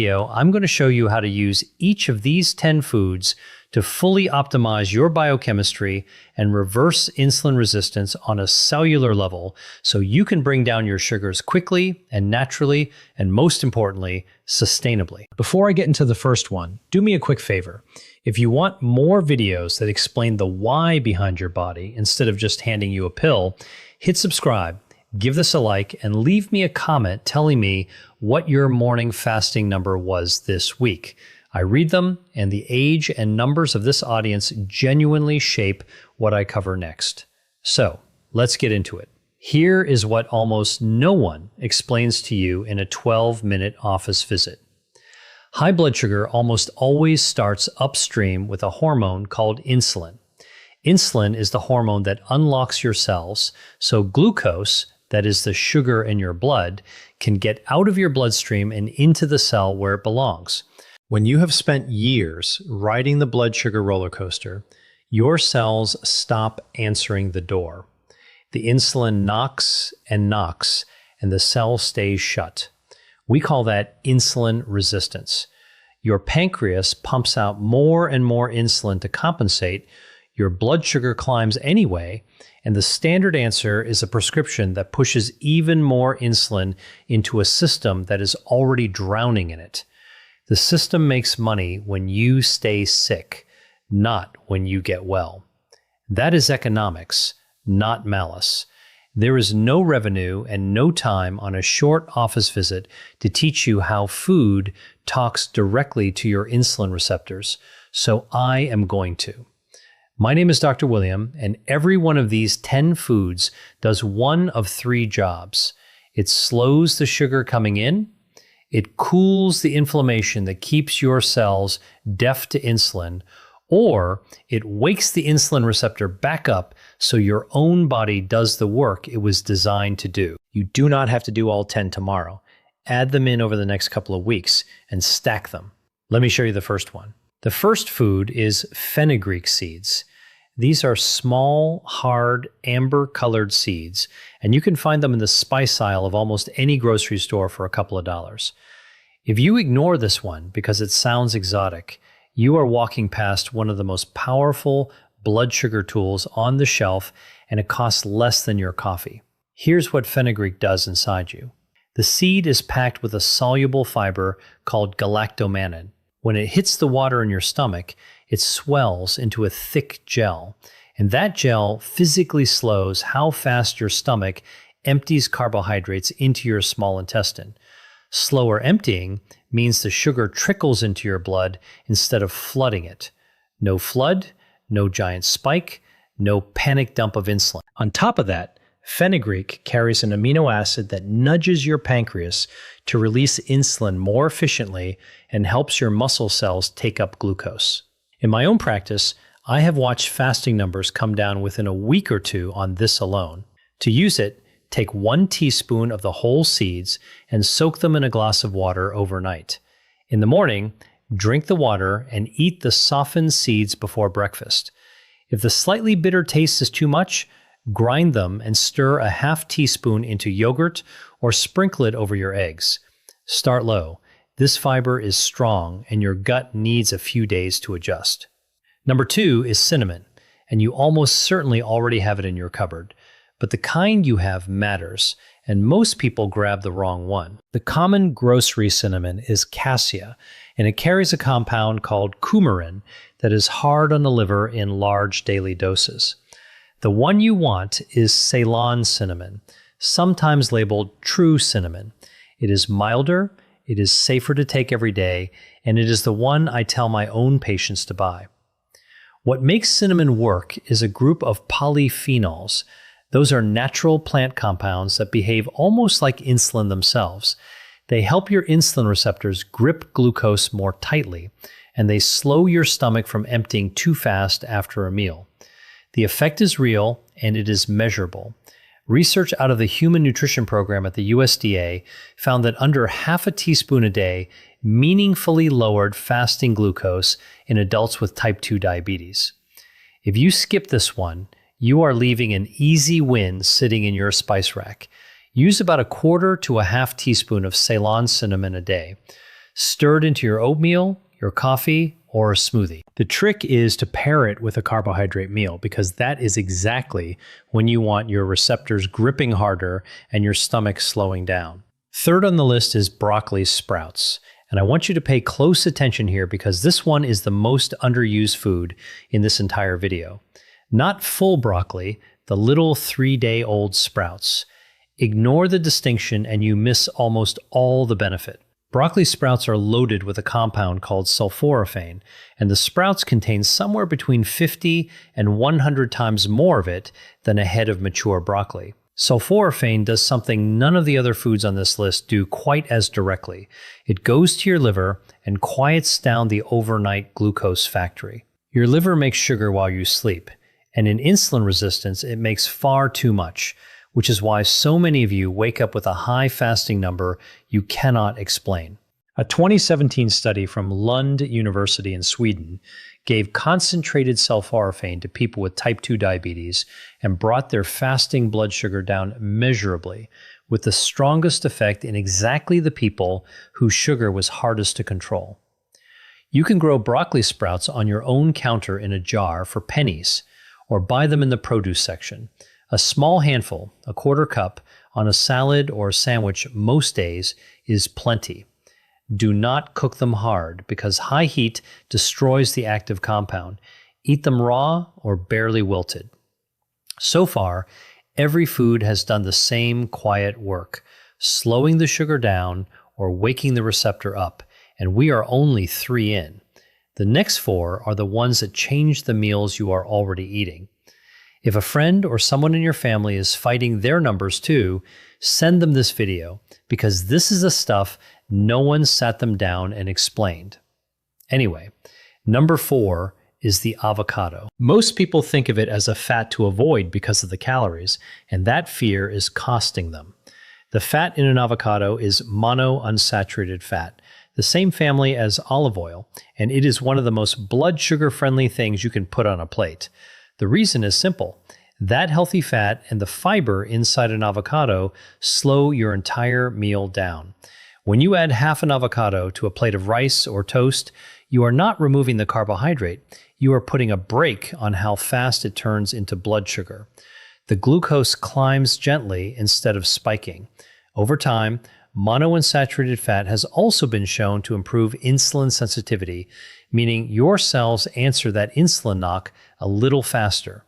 video, I'm going to show you how to use each of these 10 foods to fully optimize your biochemistry and reverse insulin resistance on a cellular level so you can bring down your sugars quickly and naturally, and most importantly, sustainably. Before I get into the first one, do me a quick favor. If you want more videos that explain the why behind your body instead of just handing you a pill, hit subscribe, give this a like, and leave me a comment telling me what your morning fasting number was this week. I read them, and the age and numbers of this audience genuinely shape what I cover next. So, let's get into it. Here is what almost no one explains to you in a 12-minute office visit. High blood sugar almost always starts upstream with a hormone called insulin. Insulin is the hormone that unlocks your cells, so glucose, that is the sugar in your blood, can get out of your bloodstream and into the cell where it belongs. When you have spent years riding the blood sugar roller coaster, your cells stop answering the door. The insulin knocks, and the cell stays shut. We call that insulin resistance. Your pancreas pumps out more and more insulin to compensate. Your blood sugar climbs anyway, and the standard answer is a prescription that pushes even more insulin into a system that is already drowning in it. The system makes money when you stay sick, not when you get well. That is economics, not malice. There is no revenue and no time on a short office visit to teach you how food talks directly to your insulin receptors, so I am going to. My name is Dr. William, and every one of these 10 foods does one of 3 jobs. It slows the sugar coming in, it cools the inflammation that keeps your cells deaf to insulin, or it wakes the insulin receptor back up so your own body does the work it was designed to do. You do not have to do all 10 tomorrow. Add them in over the next couple of weeks and stack them. Let me show you the first one. The first food is fenugreek seeds. These are small, hard, amber-colored seeds, and you can find them in the spice aisle of almost any grocery store for a couple of dollars. If you ignore this one because it sounds exotic, you are walking past one of the most powerful blood sugar tools on the shelf, and it costs less than your coffee. Here's what fenugreek does inside you. The seed is packed with a soluble fiber called galactomannan. When it hits the water in your stomach, it swells into a thick gel, and that gel physically slows how fast your stomach empties carbohydrates into your small intestine. Slower emptying means the sugar trickles into your blood instead of flooding it. No flood, no giant spike, no panic dump of insulin. On top of that, fenugreek carries an amino acid that nudges your pancreas to release insulin more efficiently and helps your muscle cells take up glucose. In my own practice, I have watched fasting numbers come down within a week or two on this alone. To use it, take 1 teaspoon of the whole seeds and soak them in a glass of water overnight. In the morning, drink the water and eat the softened seeds before breakfast. If the slightly bitter taste is too much, grind them and stir a half teaspoon into yogurt or sprinkle it over your eggs. Start low. This fiber is strong and your gut needs a few days to adjust. Number 2 is cinnamon, and you almost certainly already have it in your cupboard. But the kind you have matters, and most people grab the wrong one. The common grocery cinnamon is cassia, and it carries a compound called coumarin that is hard on the liver in large daily doses. The one you want is Ceylon cinnamon, sometimes labeled true cinnamon. It is milder, it is safer to take every day, and it is the one I tell my own patients to buy. What makes cinnamon work is a group of polyphenols. Those are natural plant compounds that behave almost like insulin themselves. They help your insulin receptors grip glucose more tightly, and they slow your stomach from emptying too fast after a meal. The effect is real, and it is measurable. Research out of the Human Nutrition Program at the USDA found that under half a teaspoon a day meaningfully lowered fasting glucose in adults with type 2 diabetes. If you skip this one, you are leaving an easy win sitting in your spice rack. Use about 1/4 to 1/2 teaspoon of Ceylon cinnamon a day. stirred into your oatmeal, your coffee, or a smoothie. The trick is to pair it with a carbohydrate meal because that is exactly when you want your receptors gripping harder and your stomach slowing down. Third on the list is broccoli sprouts. And I want you to pay close attention here because this one is the most underused food in this entire video. Not full broccoli, the little 3-day-old sprouts. Ignore the distinction and you miss almost all the benefit. Broccoli sprouts are loaded with a compound called sulforaphane, and the sprouts contain somewhere between 50 and 100 times more of it than a head of mature broccoli. Sulforaphane does something none of the other foods on this list do quite as directly. It goes to your liver and quiets down the overnight glucose factory. Your liver makes sugar while you sleep, and in insulin resistance, it makes far too much, which is why so many of you wake up with a high fasting number you cannot explain. A 2017 study from Lund University in Sweden gave concentrated sulforaphane to people with type 2 diabetes and brought their fasting blood sugar down measurably, with the strongest effect in exactly the people whose sugar was hardest to control. You can grow broccoli sprouts on your own counter in a jar for pennies, or buy them in the produce section. A small handful, a quarter cup, on a salad or a sandwich most days is plenty. Do not cook them hard because high heat destroys the active compound. Eat them raw or barely wilted. So far, every food has done the same quiet work, slowing the sugar down or waking the receptor up, and we are only 3 in. The next 4 are the ones that change the meals you are already eating. If a friend or someone in your family is fighting their numbers too, send them this video because this is the stuff no one sat them down and explained. Anyway, number 4 is the avocado. Most people think of it as a fat to avoid because of the calories, and that fear is costing them. The fat in an avocado is monounsaturated fat, the same family as olive oil, and it is one of the most blood sugar-friendly things you can put on a plate. The reason is simple. That healthy fat and the fiber inside an avocado slow your entire meal down. When you add half an avocado to a plate of rice or toast, you are not removing the carbohydrate. You are putting a brake on how fast it turns into blood sugar. The glucose climbs gently instead of spiking. Over time, monounsaturated fat has also been shown to improve insulin sensitivity, meaning your cells answer that insulin knock a little faster.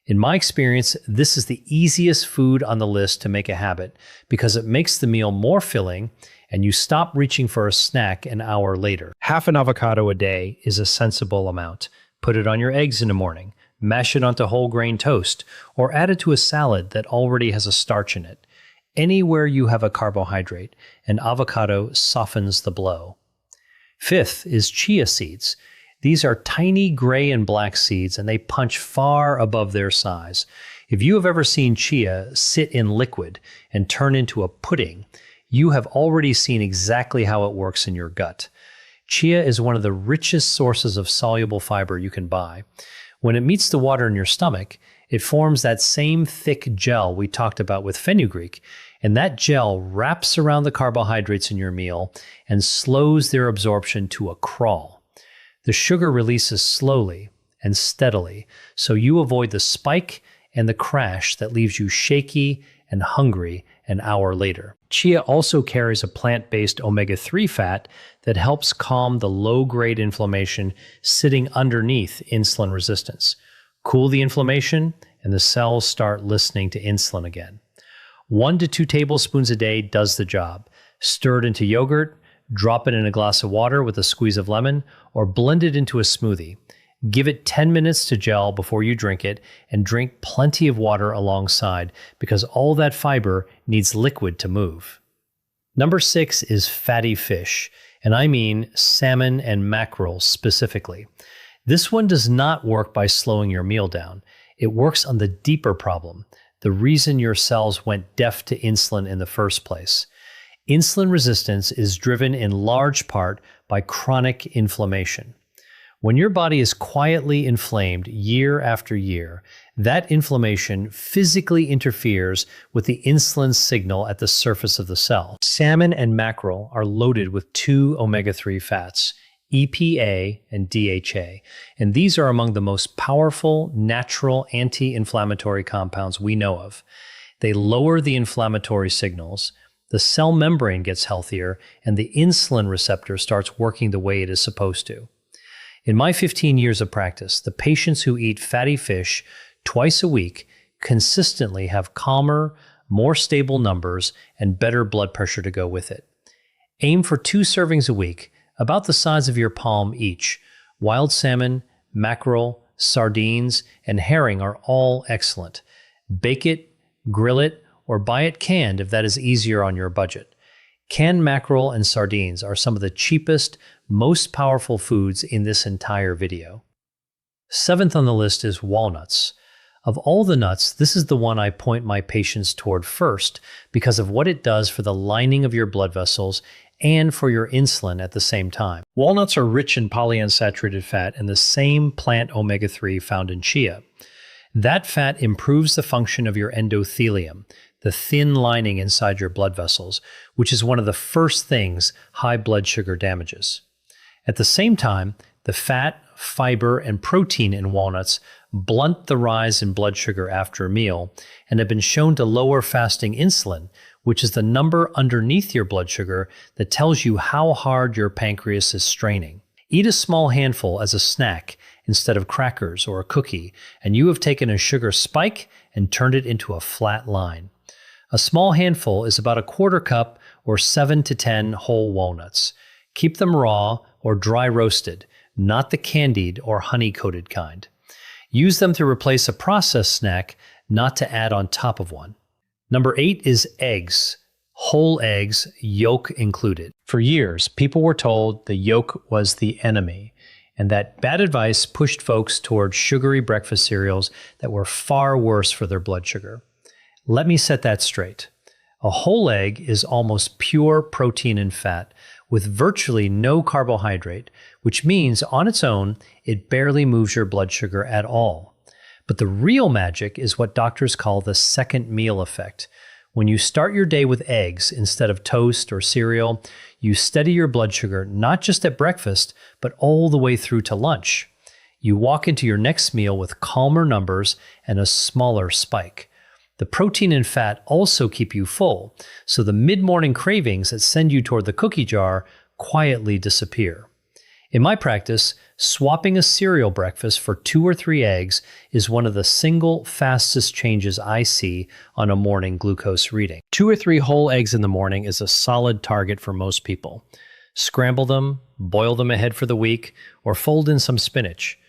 In my experience, this is the easiest food on the list to make a habit because it makes the meal more filling and you stop reaching for a snack an hour later. Half an avocado a day is a sensible amount. Put it on your eggs in the morning, mash it onto whole grain toast, or add it to a salad that already has a starch in it. Anywhere you have a carbohydrate, an avocado softens the blow. 5th is chia seeds. These are tiny gray and black seeds, and they punch far above their size. If you have ever seen chia sit in liquid and turn into a pudding, you have already seen exactly how it works in your gut. Chia is one of the richest sources of soluble fiber you can buy. When it meets the water in your stomach, it forms that same thick gel we talked about with fenugreek, and that gel wraps around the carbohydrates in your meal and slows their absorption to a crawl. The sugar releases slowly and steadily, so you avoid the spike and the crash that leaves you shaky and hungry an hour later. Chia also carries a plant-based omega-3 fat that helps calm the low-grade inflammation sitting underneath insulin resistance. Cool the inflammation, and the cells start listening to insulin again. 1 to 2 tablespoons a day does the job. Stir it into yogurt, drop it in a glass of water with a squeeze of lemon, or blend it into a smoothie. Give it 10 minutes to gel before you drink it, and drink plenty of water alongside because all that fiber needs liquid to move. Number 6 is fatty fish, and I mean salmon and mackerel specifically. This one does not work by slowing your meal down. It works on the deeper problem, the reason your cells went deaf to insulin in the first place. Insulin resistance is driven in large part by chronic inflammation. When your body is quietly inflamed year after year, that inflammation physically interferes with the insulin signal at the surface of the cell. Salmon and mackerel are loaded with two omega-3 fats, EPA and DHA, and these are among the most powerful natural anti-inflammatory compounds we know of. They lower the inflammatory signals, the cell membrane gets healthier, and the insulin receptor starts working the way it is supposed to. In my 15 years of practice, the patients who eat fatty fish twice a week consistently have calmer, more stable numbers and better blood pressure to go with it. Aim for 2 servings a week, about the size of your palm each. Wild salmon, mackerel, sardines, and herring are all excellent. Bake it, grill it, or buy it canned if that is easier on your budget. Canned mackerel and sardines are some of the cheapest, most powerful foods in this entire video. 7th on the list is walnuts. Of all the nuts, this is the one I point my patients toward first because of what it does for the lining of your blood vessels and for your insulin at the same time. Walnuts are rich in polyunsaturated fat and the same plant omega-3 found in chia. That fat improves the function of your endothelium, the thin lining inside your blood vessels, which is one of the first things high blood sugar damages. At the same time, the fat, fiber, and protein in walnuts blunt the rise in blood sugar after a meal and have been shown to lower fasting insulin, which is the number underneath your blood sugar that tells you how hard your pancreas is straining. Eat a small handful as a snack instead of crackers or a cookie, and you have taken a sugar spike and turned it into a flat line. A small handful is about a quarter cup or 7 to 10 whole walnuts. Keep them raw or dry roasted, not the candied or honey-coated kind. Use them to replace a processed snack, not to add on top of one. Number 8 is eggs. Whole eggs, yolk included. For years, people were told the yolk was the enemy, and that bad advice pushed folks toward sugary breakfast cereals that were far worse for their blood sugar. Let me set that straight. A whole egg is almost pure protein and fat, with virtually no carbohydrate, which means on its own, it barely moves your blood sugar at all. But the real magic is what doctors call the second meal effect. When you start your day with eggs instead of toast or cereal, you steady your blood sugar not just at breakfast, but all the way through to lunch. You walk into your next meal with calmer numbers and a smaller spike. The protein and fat also keep you full, so the mid-morning cravings that send you toward the cookie jar quietly disappear. In my practice, swapping a cereal breakfast for 2 or 3 eggs is one of the single fastest changes I see on a morning glucose reading. 2 or 3 whole eggs in the morning is a solid target for most people. Scramble them, boil them ahead for the week, or fold in some spinach.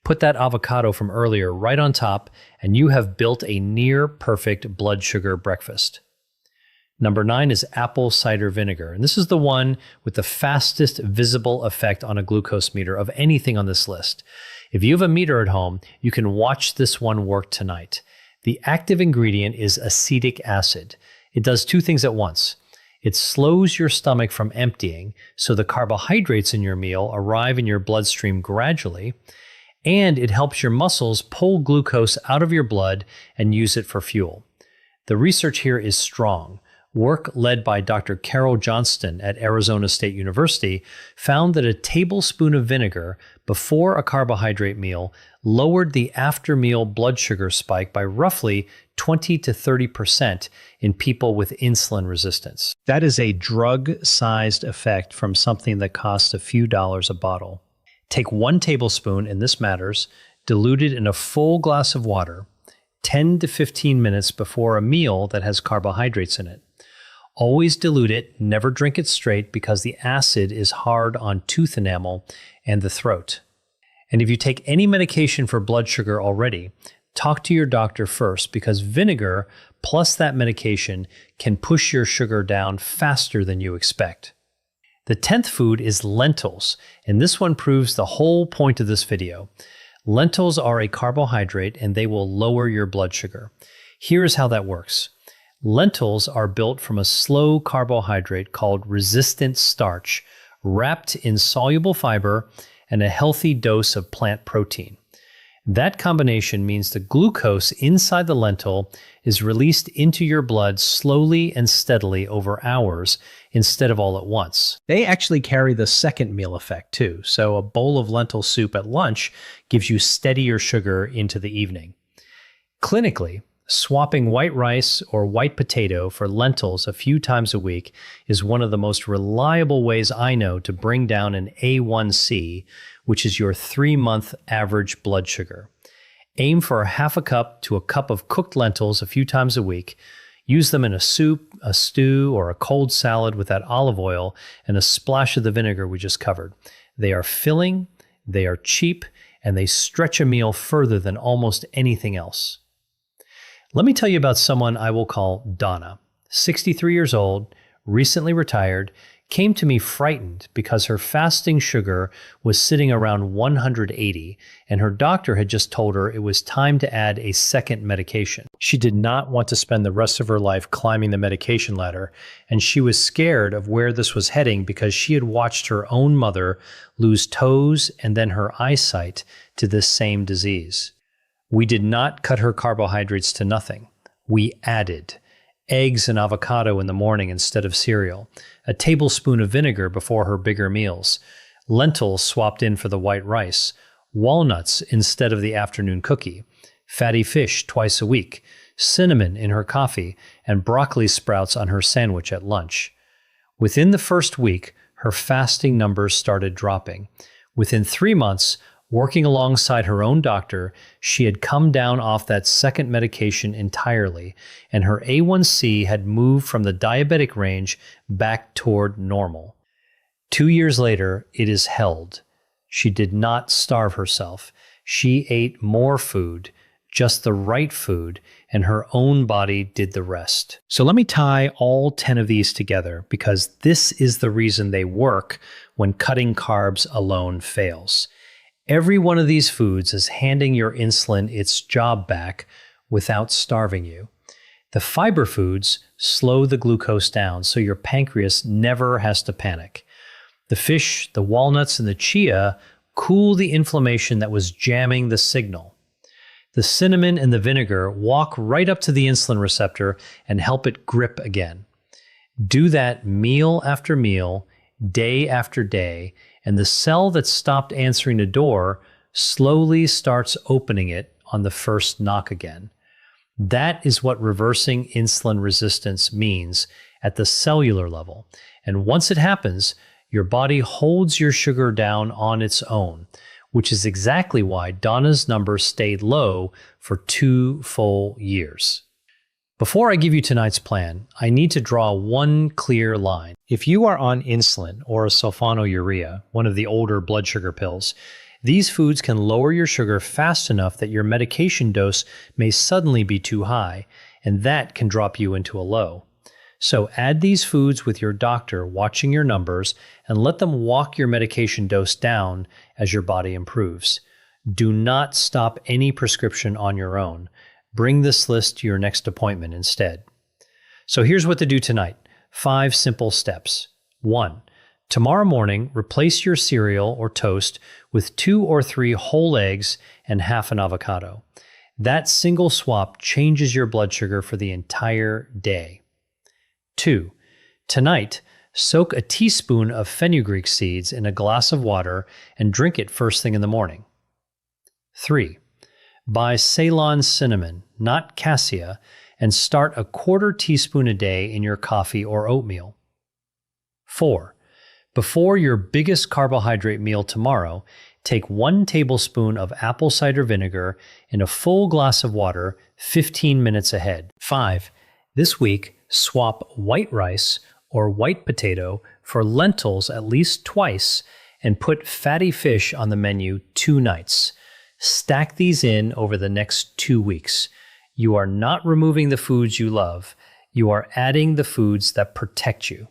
Put that avocado from earlier right on top, and you have built a near-perfect blood sugar breakfast. Number 9 is apple cider vinegar, and this is the one with the fastest visible effect on a glucose meter of anything on this list. If you have a meter at home, you can watch this one work tonight. The active ingredient is acetic acid. It does 2 things at once. It slows your stomach from emptying, so the carbohydrates in your meal arrive in your bloodstream gradually, and it helps your muscles pull glucose out of your blood and use it for fuel. The research here is strong. Work led by Dr. Carol Johnston at Arizona State University found that a tablespoon of vinegar before a carbohydrate meal lowered the after-meal blood sugar spike by roughly 20 to 30% in people with insulin resistance. That is a drug-sized effect from something that costs a few dollars a bottle. Take 1 tablespoon, and this matters, dilute it in a full glass of water 10 to 15 minutes before a meal that has carbohydrates in it. Always dilute it, never drink it straight because the acid is hard on tooth enamel and the throat. And if you take any medication for blood sugar already, talk to your doctor first because vinegar plus that medication can push your sugar down faster than you expect. The 10th food is lentils, and this one proves the whole point of this video. Lentils are a carbohydrate and they will lower your blood sugar. Here's how that works. Lentils are built from a slow carbohydrate called resistant starch, wrapped in soluble fiber and a healthy dose of plant protein. That combination means the glucose inside the lentil is released into your blood slowly and steadily over hours instead of all at once. They actually carry the second meal effect too. So a bowl of lentil soup at lunch gives you steadier sugar into the evening. Clinically, swapping white rice or white potato for lentils a few times a week is one of the most reliable ways I know to bring down an A1C, which is your 3-month average blood sugar. Aim for half a cup to a cup of cooked lentils a few times a week. Use them in a soup, a stew, or a cold salad with that olive oil and a splash of the vinegar we just covered. They are filling, they are cheap, and they stretch a meal further than almost anything else. Let me tell you about someone I will call Donna, 63 years old, recently retired, came to me frightened because her fasting sugar was sitting around 180, and her doctor had just told her it was time to add a second medication. She did not want to spend the rest of her life climbing the medication ladder, and she was scared of where this was heading because she had watched her own mother lose toes and then her eyesight to this same disease. We did not cut her carbohydrates to nothing. We added eggs and avocado in the morning instead of cereal, a tablespoon of vinegar before her bigger meals, lentils swapped in for the white rice, walnuts instead of the afternoon cookie, fatty fish twice a week, cinnamon in her coffee, and broccoli sprouts on her sandwich at lunch. Within the first week, her fasting numbers started dropping. Within 3 months, working alongside her own doctor, she had come down off that second medication entirely, and her A1C had moved from the diabetic range back toward normal. 2 years later, it is held. She did not starve herself. She ate more food, just the right food, and her own body did the rest. So let me tie all 10 of these together, because this is the reason they work when cutting carbs alone fails. Every one of these foods is handing your insulin its job back without starving you. The fiber foods slow the glucose down so your pancreas never has to panic. The fish, the walnuts, and the chia cool the inflammation that was jamming the signal. The cinnamon and the vinegar walk right up to the insulin receptor and help it grip again. Do that meal after meal, day after day, and the cell that stopped answering the door slowly starts opening it on the first knock again. That is what reversing insulin resistance means at the cellular level. And once it happens, your body holds your sugar down on its own, which is exactly why Donna's numbers stayed low for 2 full years. Before I give you tonight's plan, I need to draw one clear line. If you are on insulin or sulfonylurea, one of the older blood sugar pills, these foods can lower your sugar fast enough that your medication dose may suddenly be too high, and that can drop you into a low. So add these foods with your doctor watching your numbers and let them walk your medication dose down as your body improves. Do not stop any prescription on your own. Bring this list to your next appointment instead. So here's what to do tonight. 5 simple steps. 1. Tomorrow morning, replace your cereal or toast with 2 or 3 whole eggs and half an avocado. That single swap changes your blood sugar for the entire day. 2. Tonight, soak a teaspoon of fenugreek seeds in a glass of water and drink it first thing in the morning. 3. Buy Ceylon cinnamon, not cassia, and start a 1/4 teaspoon a day in your coffee or oatmeal. 4. Before your biggest carbohydrate meal tomorrow, take 1 tablespoon of apple cider vinegar in a full glass of water 15 minutes ahead. 5. This week, swap white rice or white potato for lentils at least twice and put fatty fish on the menu 2 nights. Stack these in over the next 2 weeks. You are not removing the foods you love. You are adding the foods that protect you.